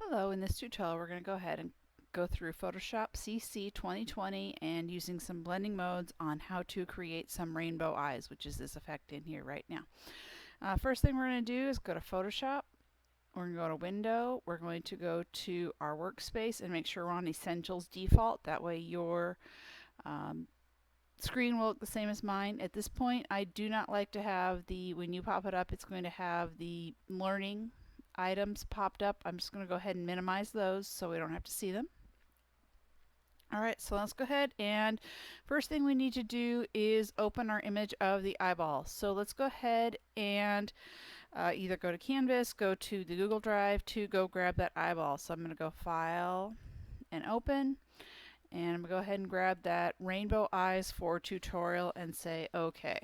Hello, in this tutorial we're going to go ahead and go through Photoshop CC 2020 and using some blending modes on how to create some rainbow eyes, which is this effect in here right now. First thing we're going to do is go to Photoshop. We're going to go to Window. We're going to go to our workspace and make sure we're on Essentials default. That way your screen will look the same as mine. At this point, I do not like to have when you pop it up, it's going to have the learning items popped up. I'm just going to go ahead and minimize those so we don't have to see them. Alright, so let's go ahead and first thing we need to do is open our image of the eyeball. So let's go ahead and either go to Canvas, go to the Google Drive to go grab that eyeball. So I'm going to go File and Open, and I'm going to go ahead and grab that Rainbow Eyes for tutorial and say OK.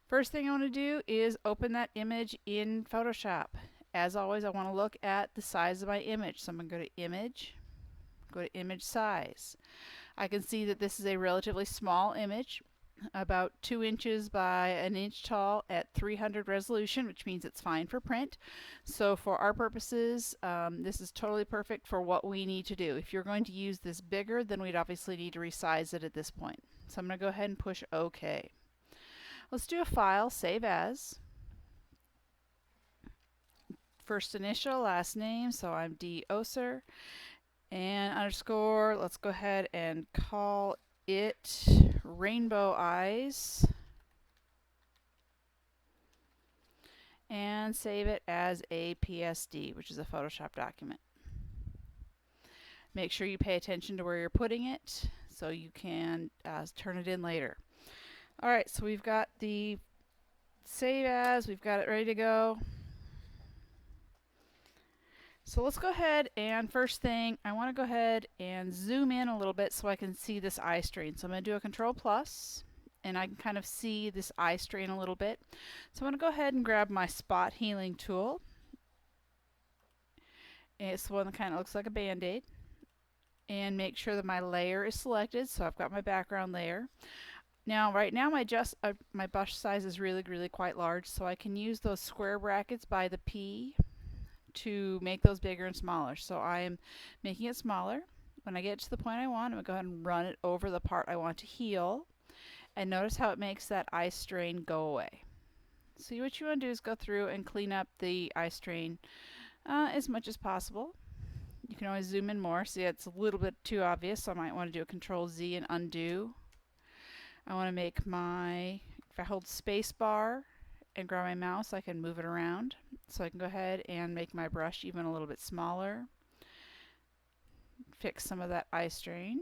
First thing I want to do is open that image in Photoshop. As always, I want to look at the size of my image. So I'm going to go to Image, go to Image Size. I can see that this is a relatively small image, about 2 inches by an inch tall at 300 resolution, which means it's fine for print. So for our purposes, this is totally perfect for what we need to do. If you're going to use this bigger, then we'd obviously need to resize it at this point. So I'm going to go ahead and push OK. Let's do a file, save as. First initial, last name, so I'm D. Oser. And underscore, let's go ahead and call it Rainbow Eyes. And save it as a PSD, which is a Photoshop document. Make sure you pay attention to where you're putting it so you can turn it in later. Alright, so we've got the save as, we've got it ready to go. So let's go ahead and first thing, I want to go ahead and zoom in a little bit so I can see this eye strain. So I'm going to do a Control Plus and I can kind of see this eye strain a little bit. So I'm going to go ahead and grab my spot healing tool. It's the one that kind of looks like a band-aid. And make sure that my layer is selected. So I've got my background layer. Now right now my brush size is really quite large, so I can use those square brackets by the P to make those bigger and smaller. So I am making it smaller. When I get to the point I want, I'm going to go ahead and run it over the part I want to heal. And notice how it makes that eye strain go away. So what you want to do is go through and clean up the eye strain as much as possible. You can always zoom in more. See, it's a little bit too obvious, so I might want to do a Control Z and undo. I want to make if I hold space bar and grab my mouse, I can move it around. So I can go ahead and make my brush even a little bit smaller. Fix some of that eye strain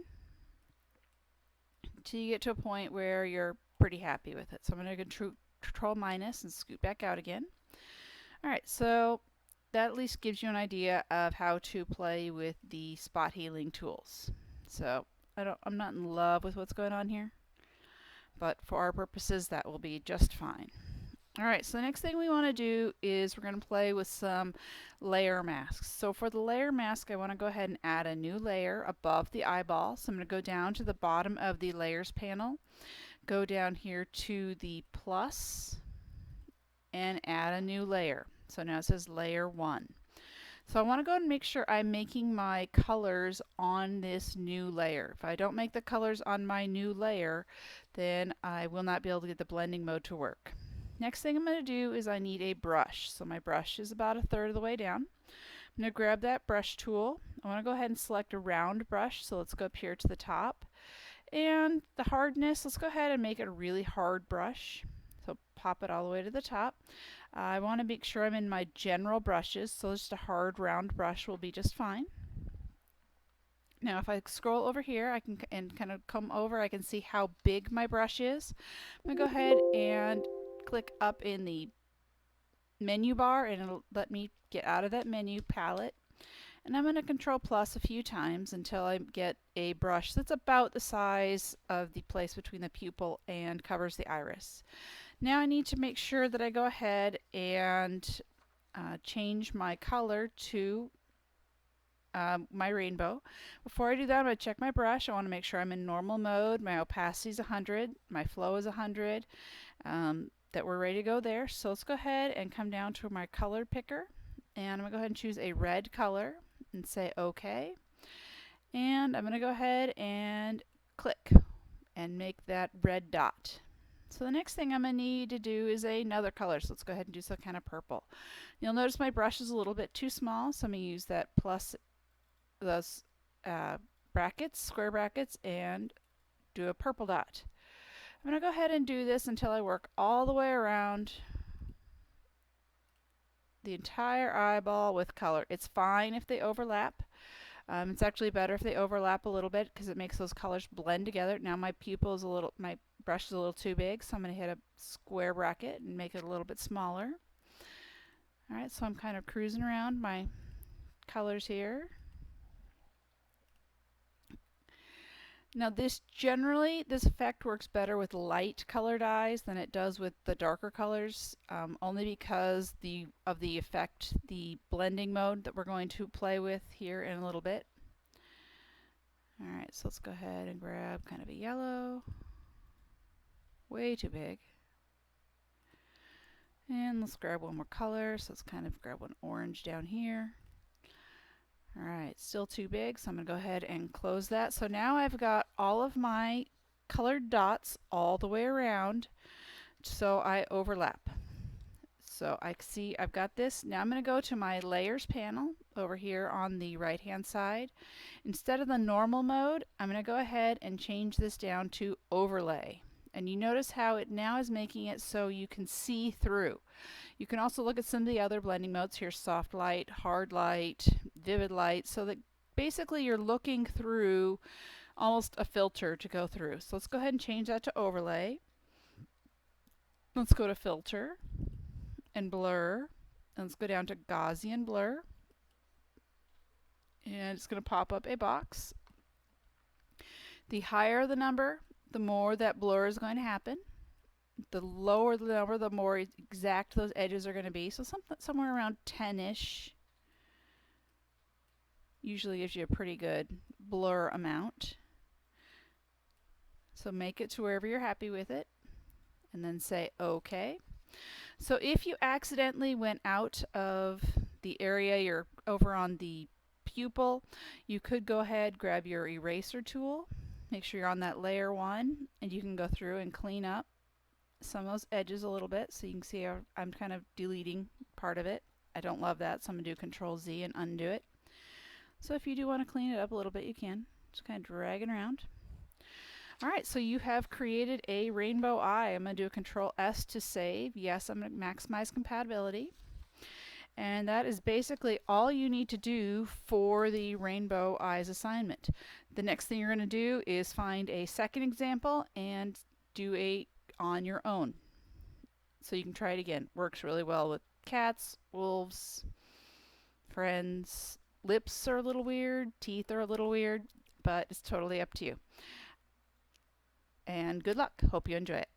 until you get to a point where you're pretty happy with it. So I'm going to Control minus and scoot back out again. Alright, so that at least gives you an idea of how to play with the spot healing tools. So I'm not in love with what's going on here, but for our purposes that will be just fine. Alright, so the next thing we want to do is we're going to play with some layer masks. So for the layer mask, I want to go ahead and add a new layer above the eyeball. So I'm going to go down to the bottom of the layers panel, go down here to the plus, and add a new layer. So now it says layer 1. So I want to go and make sure I'm making my colors on this new layer. If I don't make the colors on my new layer, then I will not be able to get the blending mode to work. Next thing I'm going to do is I need a brush. So my brush is about 1/3 of the way down. I'm going to grab that brush tool. I want to go ahead and select a round brush. So let's go up here to the top. And the hardness, let's go ahead and make it a really hard brush. So pop it all the way to the top. I want to make sure I'm in my general brushes, so just a hard round brush will be just fine. Now if I scroll over here, I can kind of come over, I can see how big my brush is. I'm going to go ahead and click up in the menu bar and it'll let me get out of that menu palette. And I'm going to Control plus a few times until I get a brush that's about the size of the place between the pupil and covers the iris. Now I need to make sure that I go ahead and change my color to my rainbow. Before I do that, I'm going to check my brush. I want to make sure I'm in normal mode. My opacity is 100, my flow is 100, that we're ready to go there. So let's go ahead and come down to my color picker and I'm going to go ahead and choose a red color and say OK. And I'm going to go ahead and click and make that red dot. So the next thing I'm going to need to do is another color. So let's go ahead and do some kind of purple. You'll notice my brush is a little bit too small, so I'm going to use that plus those brackets, square brackets, and do a purple dot. I'm going to go ahead and do this until I work all the way around the entire eyeball with color. It's fine if they overlap. It's actually better if they overlap a little bit because it makes those colors blend together. Now my pupil is my brush is a little too big, so I'm going to hit a square bracket and make it a little bit smaller. Alright, so I'm kind of cruising around my colors here. Now this effect works better with light colored eyes than it does with the darker colors, only because of the effect, the blending mode that we're going to play with here in a little bit. Alright, so let's go ahead and grab kind of a yellow, way too big. And let's grab one more color, so let's kind of grab one orange down here. Alright, still too big, so I'm going to go ahead and close that. So now I've got all of my colored dots all the way around, so I overlap. So I see I've got this. Now I'm going to go to my layers panel over here on the right hand side. Instead of the normal mode, I'm going to go ahead and change this down to overlay. And you notice how it now is making it so you can see through. You can also look at some of the other blending modes here: soft light, hard light, vivid light, so that basically you're looking through almost a filter to go through. So let's go ahead and change that to overlay. Let's go to filter and blur, and let's go down to Gaussian blur, and it's going to pop up a box. The higher the number, the more that blur is going to happen. The lower the number, the more exact those edges are going to be. So somewhere around 10-ish usually gives you a pretty good blur amount. So make it to wherever you're happy with it, and then say OK. So if you accidentally went out of the area you're over on the pupil, you could go ahead, grab your eraser tool, make sure you're on that layer 1, and you can go through and clean up some of those edges a little bit. So you can see I'm kind of deleting part of it. I don't love that, so I'm going to do Control Z and undo it. So if you do want to clean it up a little bit, you can. Just kind of drag it around. Alright, so you have created a rainbow eye. I'm going to do a Control S to save. Yes, I'm going to maximize compatibility. And that is basically all you need to do for the rainbow eyes assignment. The next thing you're going to do is find a second example and do it on your own. So you can try it again. Works really well with cats, wolves, friends. Lips are a little weird, teeth are a little weird, but it's totally up to you. And good luck. Hope you enjoy it.